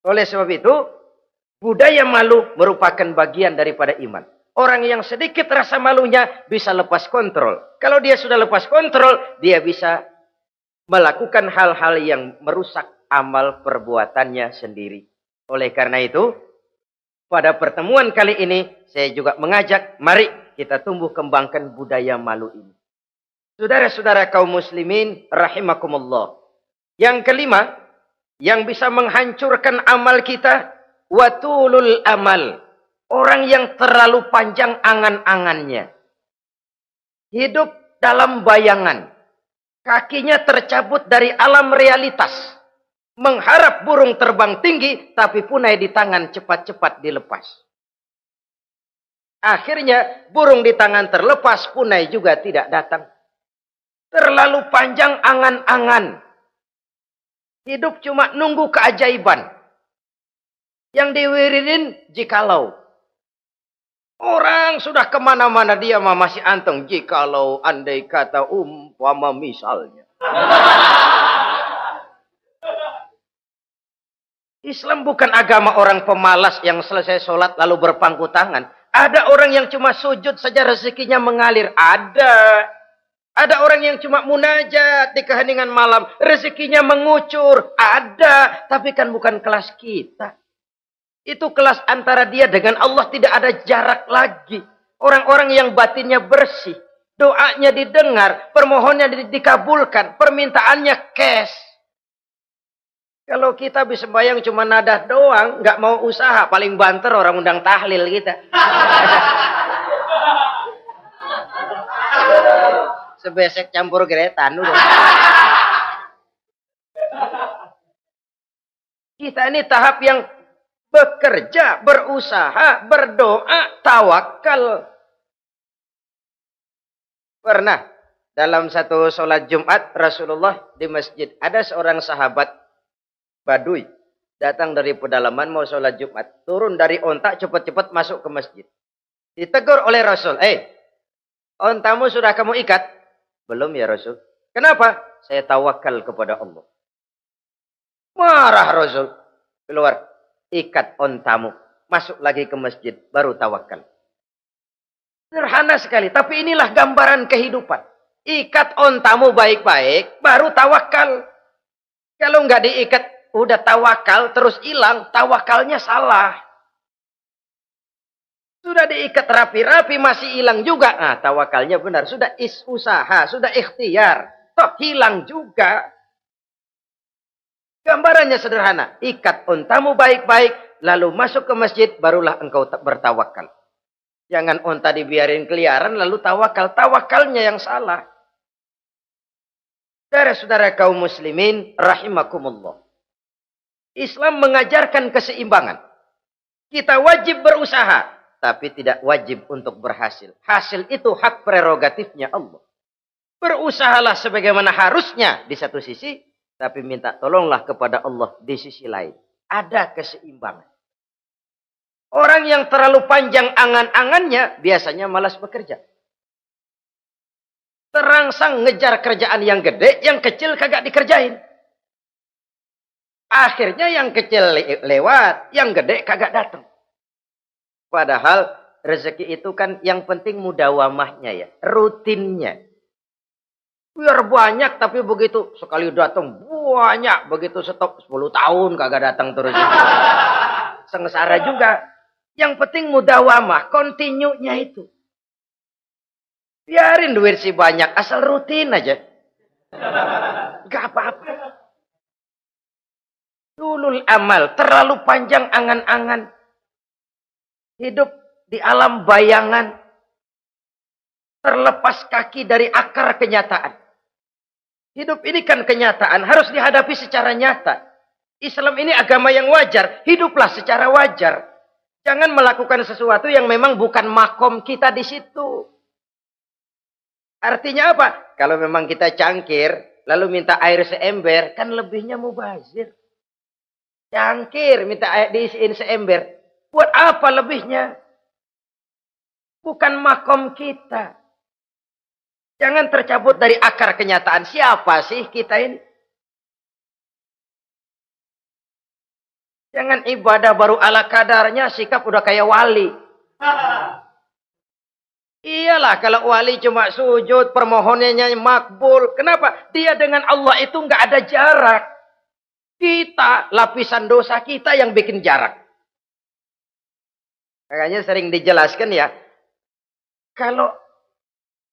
Oleh sebab itu, budaya malu merupakan bagian daripada iman. Orang yang sedikit rasa malunya bisa lepas kontrol. Kalau dia sudah lepas kontrol, dia bisa melakukan hal-hal yang merusak amal perbuatannya sendiri. Oleh karena itu, pada pertemuan kali ini, saya juga mengajak, mari kita tumbuh kembangkan budaya malu ini. Saudara-saudara kaum muslimin, rahimakumullah. Yang kelima, yang bisa menghancurkan amal kita, watulul amal. Orang yang terlalu panjang angan-angannya. Hidup dalam bayangan. Kakinya tercabut dari alam realitas. Mengharap burung terbang tinggi, tapi punai di tangan cepat-cepat dilepas. Akhirnya burung di tangan terlepas, punai juga tidak datang. Terlalu panjang angan-angan. Hidup cuma nunggu keajaiban. Yang diwiridin jikalau. Orang sudah kemana-mana dia masih anteng. Jikalau andai kata umpama misalnya. Islam bukan agama orang pemalas yang selesai sholat lalu berpangku tangan. Ada orang yang cuma sujud saja rezekinya mengalir. Ada. Ada orang yang cuma munajat di keheningan malam. Rezekinya mengucur. Ada. Tapi kan bukan kelas kita. Itu kelas antara dia dengan Allah, tidak ada jarak lagi. Orang-orang yang batinnya bersih. Doanya didengar. Permohonannya dikabulkan. Permintaannya cash. Kalau kita bisa bayang cuma nadah doang, nggak mau usaha, paling banter orang undang tahlil kita. sebesek campur geretan udah. Kita ini tahap yang bekerja, berusaha, berdoa, tawakal. Pernah dalam satu sholat Jumat Rasulullah di masjid, ada seorang sahabat Badui datang dari pedalaman mau sholat Jumat, turun dari onta cepat-cepat masuk ke masjid. Ditegur oleh Rasul, ontamu sudah kamu ikat? Belum ya Rasul. Kenapa? Saya tawakal kepada Allah. Marah Rasul. Keluar, ikat ontamu, masuk lagi ke masjid, baru tawakal. Sederhana sekali, tapi inilah gambaran kehidupan. Ikat ontamu baik-baik, baru tawakal. Kalau nggak diikat, udah tawakal, terus hilang, tawakalnya salah. Sudah diikat rapi-rapi, masih hilang juga. Nah, tawakalnya benar. Sudah usaha, sudah ikhtiar. Toh hilang juga. Gambarannya sederhana. Ikat ontamu baik-baik, lalu masuk ke masjid, barulah engkau bertawakal. Jangan onta dibiarin keliaran, lalu tawakal. Tawakalnya yang salah. Saudara-saudara kaum muslimin, rahimakumullah. Islam mengajarkan keseimbangan. Kita wajib berusaha, tapi tidak wajib untuk berhasil. Hasil itu hak prerogatifnya Allah. Berusahalah sebagaimana harusnya di satu sisi, tapi minta tolonglah kepada Allah di sisi lain. Ada keseimbangan. Orang yang terlalu panjang angan-angannya biasanya malas bekerja. Terangsang ngejar kerjaan yang gede, yang kecil kagak dikerjain. Akhirnya yang kecil lewat, yang gede kagak datang. Padahal rezeki itu kan yang penting mudawamahnya ya, rutinnya. Biar banyak tapi begitu sekali datang banyak, begitu stop 10 tahun kagak datang terus. Sengsara juga. Yang penting mudawamah, continue-nya itu. Biarin duit si banyak, asal rutin aja. Gak apa-apa. Dulul amal, terlalu panjang angan-angan. Hidup di alam bayangan. Terlepas kaki dari akar kenyataan. Hidup ini kan kenyataan, harus dihadapi secara nyata. Islam ini agama yang wajar, hiduplah secara wajar. Jangan melakukan sesuatu yang memang bukan makom kita di situ. Artinya apa? Kalau memang kita cangkir, lalu minta air seember, kan lebihnya mubazir. Cangkir, minta air diisiin seember. Buat apa lebihnya? Bukan makom kita. Jangan tercabut dari akar kenyataan. Siapa sih kita ini? Jangan ibadah baru ala kadarnya, sikap udah kayak wali. Iyalah kalau wali cuma sujud, permohonannya makbul. Kenapa? Dia dengan Allah itu nggak ada jarak. Kita, lapisan dosa kita yang bikin jarak. Makanya sering dijelaskan ya. Kalau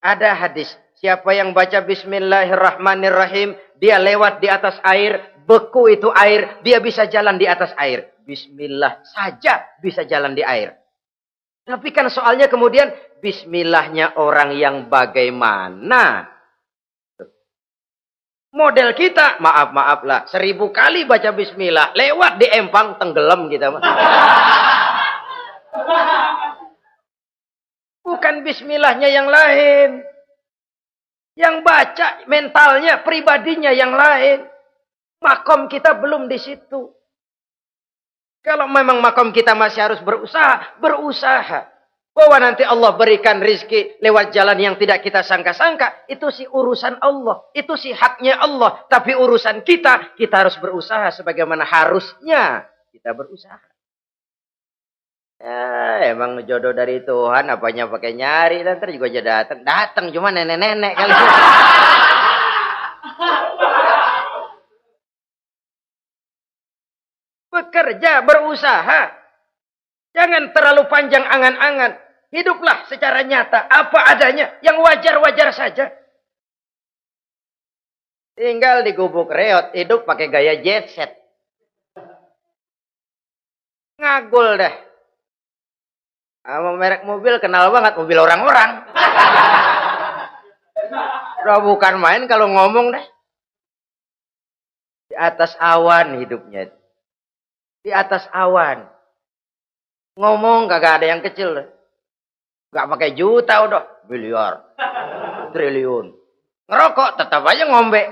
ada hadis, siapa yang baca Bismillahirrahmanirrahim, dia lewat di atas air, beku itu air, dia bisa jalan di atas air. Bismillah saja bisa jalan di air. Tapi kan soalnya kemudian, Bismillahnya orang yang bagaimana? Model kita, maaf lah, 1000 kali baca Bismillah, lewat di empang, tenggelam kita. Bukan Bismillahnya yang lain. Yang baca mentalnya, pribadinya yang lain. Makom kita belum di situ. Kalau memang makom kita masih harus berusaha, berusaha. Bahwa nanti Allah berikan rizki lewat jalan yang tidak kita sangka-sangka, itu sih urusan Allah. Itu sih haknya Allah. Tapi urusan kita harus berusaha sebagaimana harusnya kita berusaha. Ya, emang jodoh dari Tuhan, apanya pakai nyari, dan ntar juga aja datang. Datang cuma nenek-nenek kali. Bekerja, berusaha. Jangan terlalu panjang angan-angan. Hiduplah secara nyata, apa adanya, yang wajar-wajar saja. Tinggal di gubuk reot, hidup pakai gaya jet set. Ngagul dah. Sama merek mobil kenal banget, mobil orang-orang. Udah bukan main kalau ngomong deh. Di atas awan hidupnya. Di atas awan. Ngomong kagak ada yang kecil. Gak pakai juta udah. Miliar. Triliun. Ngerokok tetap aja ngombe.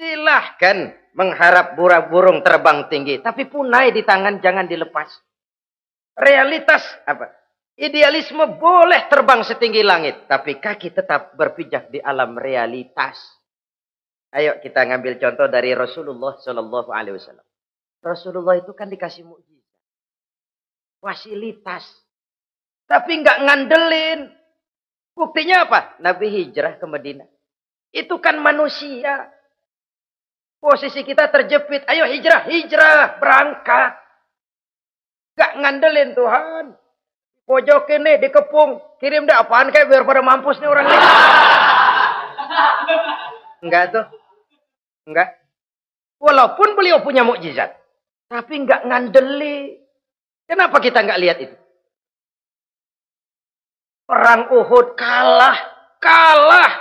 Silahkan mengharap burung terbang tinggi. Tapi punai di tangan jangan dilepas. Realitas apa? Idealisme boleh terbang setinggi langit. Tapi kaki tetap berpijak di alam realitas. Ayo kita ngambil contoh dari Rasulullah Sallallahu Alaihi Wasallam. Rasulullah itu kan dikasih mukjizat. Fasilitas. Tapi nggak ngandelin. Buktinya apa? Nabi hijrah ke Madinah. Itu kan manusia. Posisi kita terjepit. Ayo hijrah, hijrah, berangkat. Gak ngandelin Tuhan. Pojokin nih, dikepung. Kirim deh apaan kayak biar pada mampus nih orang ini. Enggak tuh. Enggak. Walaupun beliau punya mukjizat. Tapi enggak ngandeli. Kenapa kita enggak lihat itu? Perang Uhud kalah. Kalah.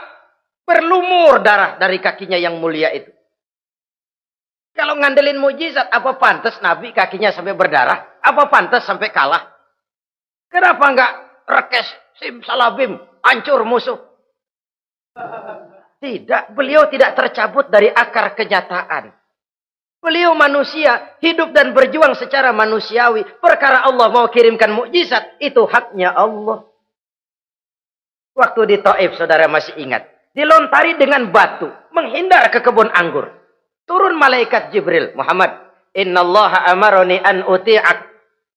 Berlumur darah dari kakinya yang mulia itu. Kalau ngandelin mukjizat, apa pantas Nabi kakinya sampai berdarah? Apa pantas sampai kalah? Kenapa enggak rekes, simsalabim, hancur musuh? Tidak, beliau tidak tercabut dari akar kenyataan. Beliau manusia, hidup dan berjuang secara manusiawi. Perkara Allah mau kirimkan mukjizat, itu haknya Allah. Waktu di Taif, saudara masih ingat. Dilontari dengan batu, menghindar ke kebun anggur. Turun malaikat Jibril, Muhammad, innallaha amaroni an uti'ak.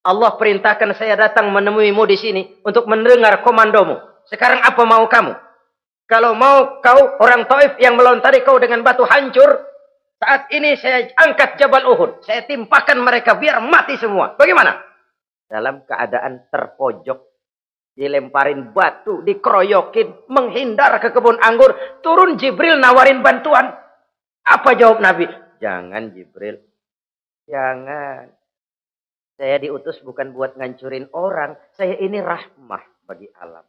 Allah perintahkan saya datang menemuimu di sini untuk mendengar komandomu. Sekarang apa mau kamu? Kalau mau kau orang Taif yang melontari kau dengan batu hancur, saat ini saya angkat Jabal Uhud. Saya timpakan mereka biar mati semua. Bagaimana? Dalam keadaan terpojok, dilemparin batu, dikeroyokin, menghindar ke kebun anggur, turun Jibril nawarin bantuan. Apa jawab Nabi? Jangan Jibril. Jangan. Saya diutus bukan buat ngancurin orang. Saya ini rahmah bagi alam.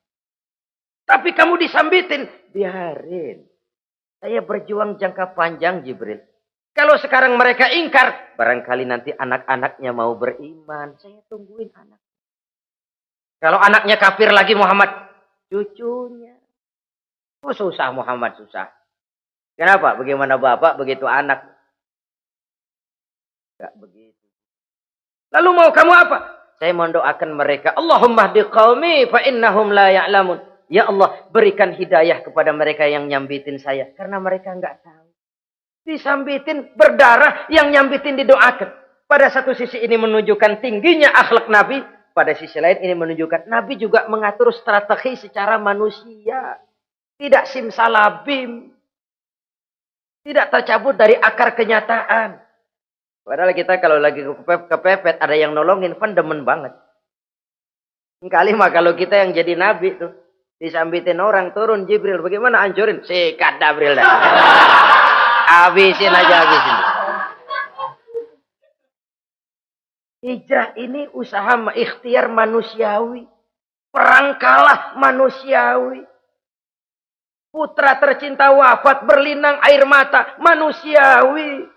Tapi kamu disambitin. Biarin. Saya berjuang jangka panjang Jibril. Kalau sekarang mereka ingkar. Barangkali nanti anak-anaknya mau beriman. Saya tungguin anak. Kalau anaknya kafir lagi Muhammad. Cucunya. Oh susah Muhammad susah. Kenapa? Bagaimana bapak, begitu anak. Enggak begitu. Lalu mau kamu apa? Saya mendoakan mereka. Allahumma hdi qaumi fa innahum la ya'lamun. Ya Allah, berikan hidayah kepada mereka yang nyambitin saya. Karena mereka enggak tahu. Disambitin, berdarah, yang nyambitin didoakan. Pada satu sisi ini menunjukkan tingginya akhlak Nabi. Pada sisi lain ini menunjukkan Nabi juga mengatur strategi secara manusia. Tidak simsalabim. Tidak tercabut dari akar kenyataan. Padahal kita kalau lagi kepepet, ada yang nolongin, kan demen banget. Kali mah kalau kita yang jadi nabi tuh, disambitin orang, turun Jibril, bagaimana hancurin? Sikat Jibril dah. Habisin aja, habisin. Hijrah ini usaha ikhtiar manusiawi. Perang kalah manusiawi. Putra tercinta wafat, berlinang air mata, manusiawi.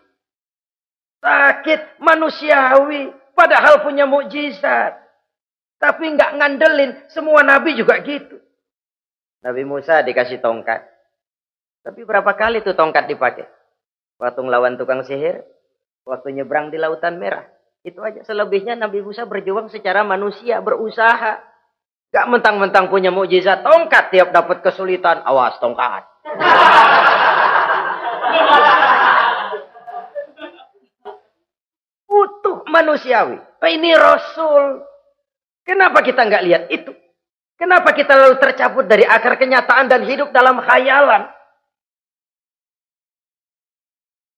Sakit, manusiawi. Padahal punya mukjizat. Tapi nggak ngandelin. Semua nabi juga gitu. Nabi Musa dikasih tongkat. Tapi berapa kali tuh tongkat dipakai? Waktu ngelawan tukang sihir. Waktu nyebrang di Lautan Merah. Itu aja. Selebihnya Nabi Musa berjuang secara manusia, berusaha. Gak mentang-mentang punya mukjizat tongkat, tiap dapat kesulitan, awas tongkat. Utuh manusiawi. Ini Rasul. Kenapa kita nggak lihat itu? Kenapa kita lalu tercabut dari akar kenyataan dan hidup dalam khayalan?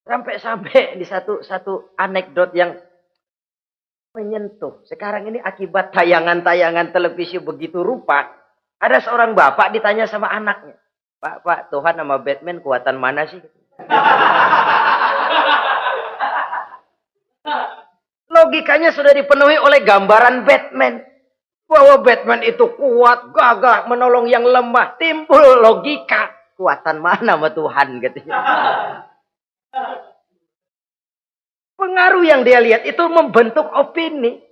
Sampai-sampai di satu anekdot yang menyentuh. Sekarang ini akibat tayangan-tayangan televisi begitu rupa. Ada seorang bapak ditanya sama anaknya. Pak, Tuhan sama Batman kuatan mana sih? Logikanya sudah dipenuhi oleh gambaran Batman. Bahwa Batman itu kuat, gagah, menolong yang lemah. Timbul logika. Kuatan mana sama Tuhan gitu. Pengaruh yang dia lihat itu membentuk opini.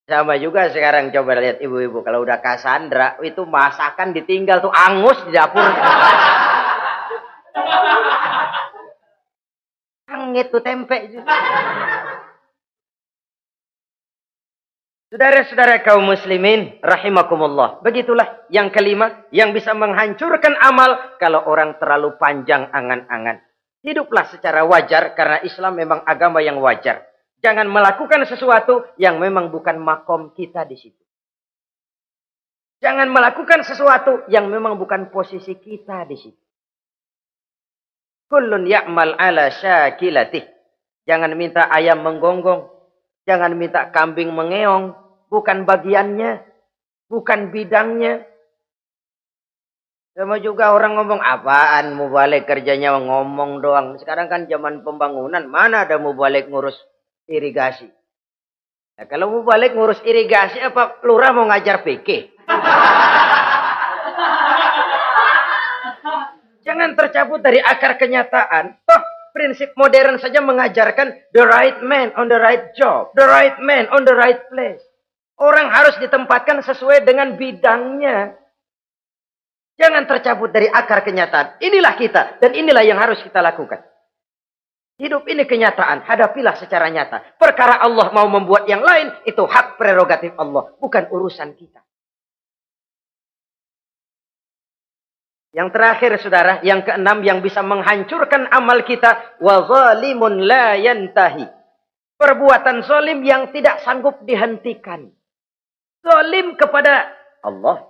Sama juga sekarang coba lihat ibu-ibu. Kalau udah Cassandra, itu masakan ditinggal tuh angus di dapur. Angit tuh tempe juga. Saudara-saudara kaum muslimin, rahimakumullah. Begitulah yang kelima, yang bisa menghancurkan amal kalau orang terlalu panjang angan-angan. Hiduplah secara wajar karena Islam memang agama yang wajar. Jangan melakukan sesuatu yang memang bukan makom kita di situ. Jangan melakukan sesuatu yang memang bukan posisi kita di situ. Kullun ya'mal ala syakilatih. Jangan minta ayam menggonggong. Jangan minta kambing mengeong. Bukan bagiannya. Bukan bidangnya. Sama juga orang ngomong, apaan mubalik kerjanya ngomong doang. Sekarang kan zaman pembangunan. Mana ada mubalik ngurus irigasi. Nah, kalau mubalik ngurus irigasi, apa lurah mau ngajar PK? Jangan tercabut dari akar kenyataan. Toh, prinsip modern saja mengajarkan the right man on the right job. The right man on the right place. Orang harus ditempatkan sesuai dengan bidangnya. Jangan tercabut dari akar kenyataan. Inilah kita. Dan inilah yang harus kita lakukan. Hidup ini kenyataan. Hadapilah secara nyata. Perkara Allah mau membuat yang lain. Itu hak prerogatif Allah. Bukan urusan kita. Yang terakhir saudara. Yang keenam yang bisa menghancurkan amal kita. Wa zalimun la yantahi. Perbuatan zalim yang tidak sanggup dihentikan. Zalim kepada Allah.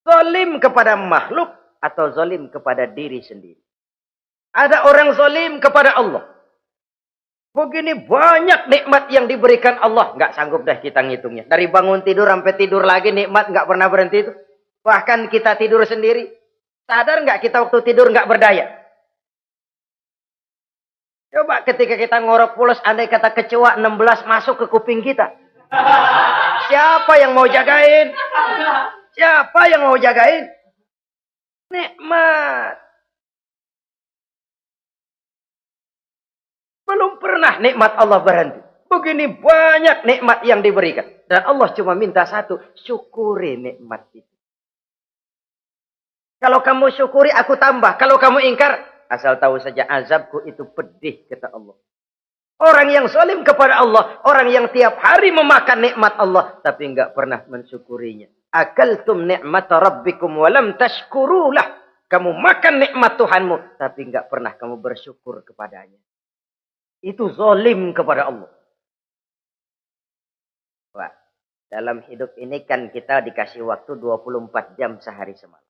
Zalim kepada makhluk. Atau zalim kepada diri sendiri. Ada orang zalim kepada Allah. Begini banyak nikmat yang diberikan Allah. Nggak sanggup dah kita ngitungnya. Dari bangun tidur sampai tidur lagi nikmat nggak pernah berhenti itu. Bahkan kita tidur sendiri. Sadar nggak kita waktu tidur nggak berdaya? Coba ketika kita ngorok pulas, andai kata kecoa 16 masuk ke kuping kita. Siapa yang mau jagain? Siapa yang mau jagain? Nikmat. Belum pernah nikmat Allah berhenti. Begini banyak nikmat yang diberikan. Dan Allah cuma minta satu. Syukuri nikmat itu. Kalau kamu syukuri, aku tambah. Kalau kamu ingkar, asal tahu saja azabku itu pedih, kata Allah. Orang yang zalim kepada Allah. Orang yang tiap hari memakan nikmat Allah. Tapi enggak pernah mensyukurinya. Akaltum ni'mata rabbikum walam tashkurulah. Kamu makan nikmat Tuhanmu. Tapi enggak pernah kamu bersyukur kepadanya. Itu zalim kepada Allah. Wah, dalam hidup ini kan kita dikasih waktu 24 jam sehari semalam.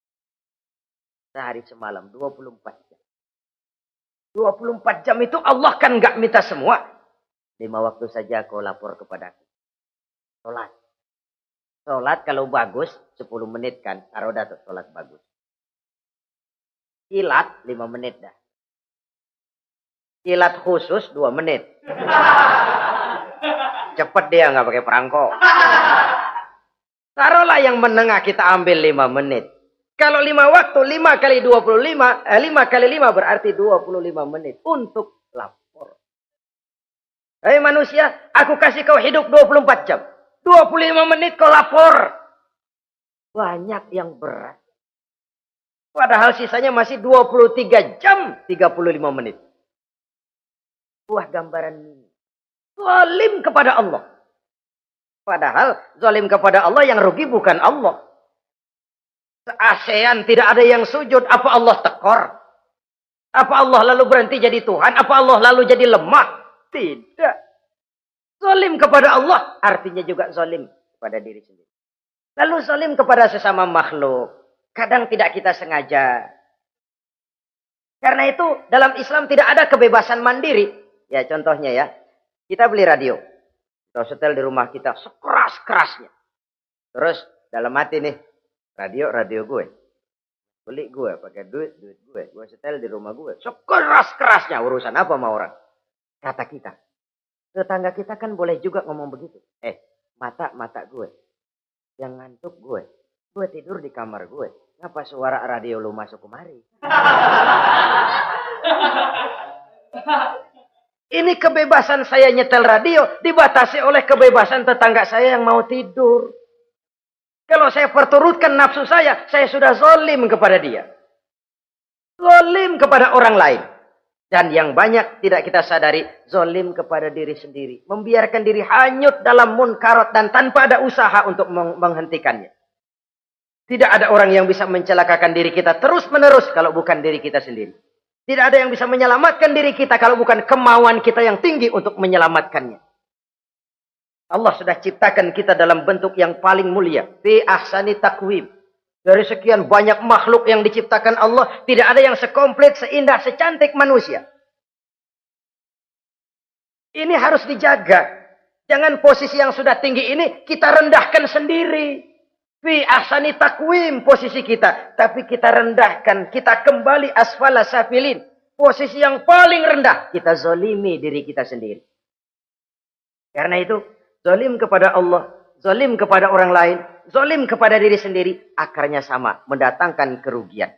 Sehari semalam, 24 jam. 24 jam itu Allah kan nggak minta semua. 5 waktu saja kau lapor kepadaku. Sholat. Sholat kalau bagus, 10 menit kan. Taruh dah tuh, sholat bagus. Kilat, 5 menit dah. Kilat khusus 2 menit. Cepet dia nggak pakai perangko. Taruhlah yang menengah kita ambil 5 menit. Kalau 5 waktu, 5 kali 25, 5 kali 5 berarti 25 menit untuk lapor. Hei manusia, aku kasih kau hidup 24 jam. 25 menit kau lapor. Banyak yang berat. Padahal sisanya masih 23 jam 35 menit. Buah gambaran zalim kepada Allah. Padahal zalim kepada Allah yang rugi bukan Allah. Se-ASEAN tidak ada yang sujud. Apa Allah tekor? Apa Allah lalu berhenti jadi Tuhan? Apa Allah lalu jadi lemah? Tidak. Zalim kepada Allah artinya juga zalim kepada diri sendiri. Lalu zalim kepada sesama makhluk. Kadang tidak kita sengaja. Karena itu dalam Islam tidak ada kebebasan mandiri. Ya contohnya ya. Kita beli radio. Kita setel di rumah kita sekeras-kerasnya. Terus dalam hati nih. Radio gue. Beli gue, pakai duit gue. Gue setel di rumah gue. Sekeras-kerasnya urusan apa sama orang. Kata kita. Tetangga kita kan boleh juga ngomong begitu. mata gue. Yang ngantuk gue. Gue tidur di kamar gue. Ngapa suara radio lu masuk kemari? Ini kebebasan saya nyetel radio dibatasi oleh kebebasan tetangga saya yang mau tidur. Kalau saya perturutkan nafsu saya sudah zalim kepada dia. Zalim kepada orang lain. Dan yang banyak tidak kita sadari, zalim kepada diri sendiri. Membiarkan diri hanyut dalam munkarat dan tanpa ada usaha untuk menghentikannya. Tidak ada orang yang bisa mencelakakan diri kita terus-menerus kalau bukan diri kita sendiri. Tidak ada yang bisa menyelamatkan diri kita kalau bukan kemauan kita yang tinggi untuk menyelamatkannya. Allah sudah ciptakan kita dalam bentuk yang paling mulia. Fi ahsani taqwim. Dari sekian banyak makhluk yang diciptakan Allah, tidak ada yang sekomplit, seindah, secantik manusia. Ini harus dijaga. Jangan posisi yang sudah tinggi ini kita rendahkan sendiri. Fi ahsani taqwim posisi kita. Tapi kita rendahkan. Kita kembali asfala safilin. Posisi yang paling rendah. Kita zalimi diri kita sendiri. Karena itu, zalim kepada Allah, zalim kepada orang lain, zalim kepada diri sendiri, akarnya sama, mendatangkan kerugian.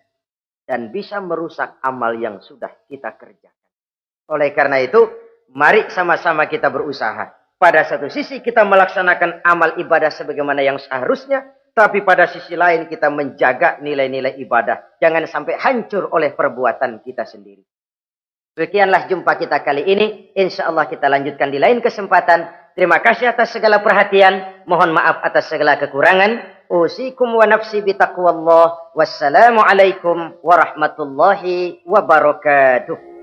Dan bisa merusak amal yang sudah kita kerjakan. Oleh karena itu, mari sama-sama kita berusaha. Pada satu sisi kita melaksanakan amal ibadah sebagaimana yang seharusnya, tapi pada sisi lain kita menjaga nilai-nilai ibadah. Jangan sampai hancur oleh perbuatan kita sendiri. Sekianlah jumpa kita kali ini. Insya Allah kita lanjutkan di lain kesempatan. Terima kasih atas segala perhatian. Mohon maaf atas segala kekurangan. Usikum wa nafsi bitaqwallah. Wassalamualaikum warahmatullahi wabarakatuh.